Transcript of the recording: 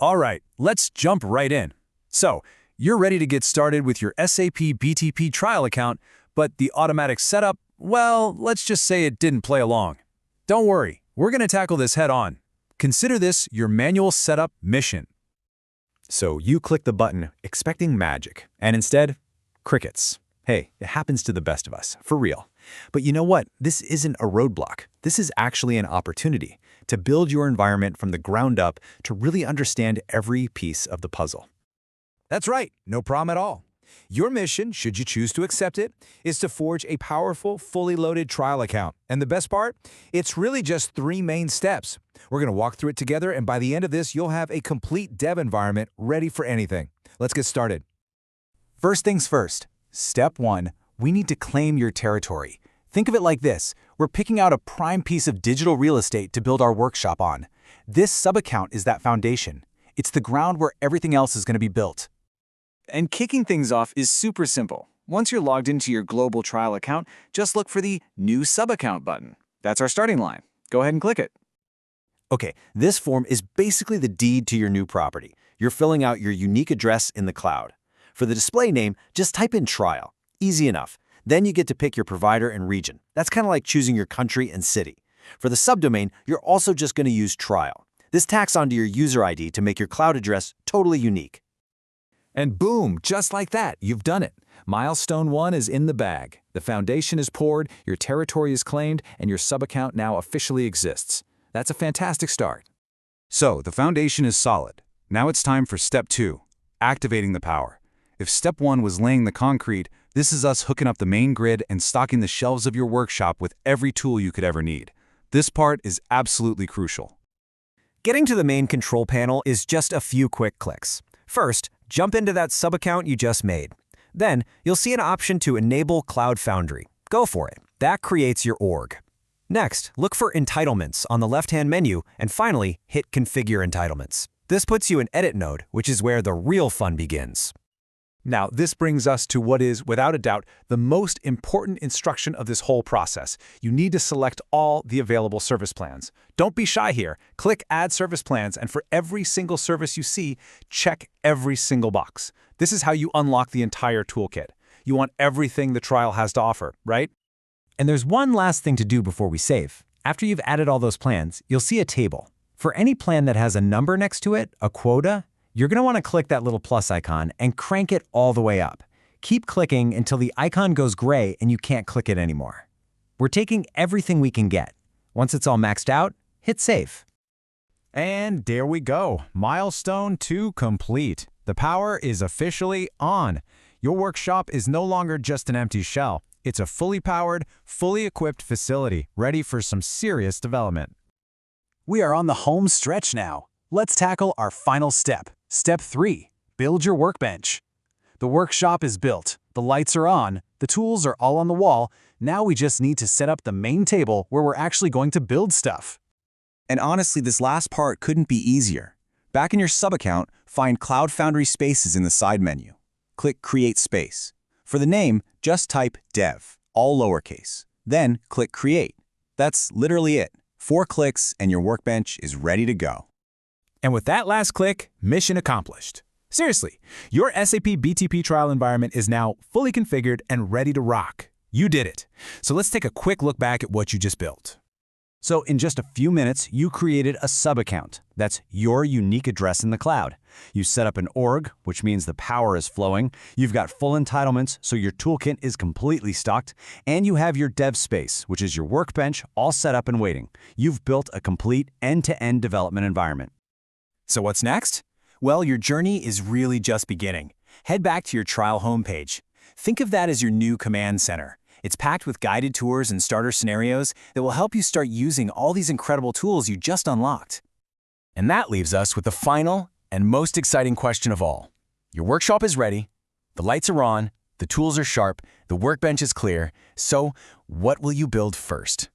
All right, let's jump right in. So, you're ready to get started with your SAP BTP trial account, but the automatic setup, well, let's just say it didn't play along. Don't worry, we're going to tackle this head on. Consider this your manual setup mission. So you click the button expecting magic, and instead, crickets. Hey, it happens to the best of us, for real. But you know what? This isn't a roadblock. This is actually an opportunity to build your environment from the ground up to really understand every piece of the puzzle. That's right, no problem at all. Your mission, should you choose to accept it, is to forge a powerful, fully loaded trial account. And the best part? It's really just 3 main steps. We're going to walk through it together, and by the end of this, you'll have a complete dev environment ready for anything. Let's get started. First things first. Step 1, we need to claim your territory. Think of it like this. We're picking out a prime piece of digital real estate to build our workshop on. This sub-account is that foundation. It's the ground where everything else is going to be built. And kicking things off is super simple. Once you're logged into your global trial account, just look for the New Sub-Account button. That's our starting line. Go ahead and click it. Okay, this form is basically the deed to your new property. You're filling out your unique address in the cloud. For the display name, just type in trial. Easy enough. Then you get to pick your provider and region. That's kind of like choosing your country and city. For the subdomain, you're also just going to use trial. This tacks onto your user ID to make your cloud address totally unique. And boom, just like that, you've done it. Milestone 1 is in the bag. The foundation is poured, your territory is claimed, and your sub-account now officially exists. That's a fantastic start. So, the foundation is solid. Now it's time for step 2, activating the power. If step 1 was laying the concrete, this is us hooking up the main grid and stocking the shelves of your workshop with every tool you could ever need. This part is absolutely crucial. Getting to the main control panel is just a few quick clicks. First, jump into that sub-account you just made. Then, you'll see an option to enable Cloud Foundry. Go for it. That creates your org. Next, look for Entitlements on the left-hand menu, and finally, hit Configure Entitlements. This puts you in Edit mode, which is where the real fun begins. Now, this brings us to what is, without a doubt, the most important instruction of this whole process. You need to select all the available service plans. Don't be shy here. Click Add Service Plans, and for every single service you see, check every single box. This is how you unlock the entire toolkit. You want everything the trial has to offer, right? And there's one last thing to do before we save. After you've added all those plans, you'll see a table. For any plan that has a number next to it, a quota, you're going to want to click that little plus icon and crank it all the way up. Keep clicking until the icon goes gray and you can't click it anymore. We're taking everything we can get. Once it's all maxed out, hit save. And there we go. Milestone 2 complete. The power is officially on. Your workshop is no longer just an empty shell. It's a fully powered, fully equipped facility ready for some serious development. We are on the home stretch now. Let's tackle our final step. Step 3, build your workbench. The workshop is built, the lights are on, the tools are all on the wall. Now we just need to set up the main table where we're actually going to build stuff. And honestly, this last part couldn't be easier. Back in your sub-account, find Cloud Foundry Spaces in the side menu. Click Create Space. For the name, just type Dev, all lowercase. Then click Create. That's literally it. 4 clicks and your workbench is ready to go. And with that last click, mission accomplished. Seriously, your SAP BTP trial environment is now fully configured and ready to rock. You did it. So let's take a quick look back at what you just built. So in just a few minutes, you created a sub-account. That's your unique address in the cloud. You set up an org, which means the power is flowing. You've got full entitlements, so your toolkit is completely stocked. And you have your dev space, which is your workbench, all set up and waiting. You've built a complete end-to-end development environment. So what's next? Well, your journey is really just beginning. Head back to your trial homepage. Think of that as your new command center. It's packed with guided tours and starter scenarios that will help you start using all these incredible tools you just unlocked. And that leaves us with the final and most exciting question of all. Your workshop is ready, the lights are on, the tools are sharp, the workbench is clear, so what will you build first?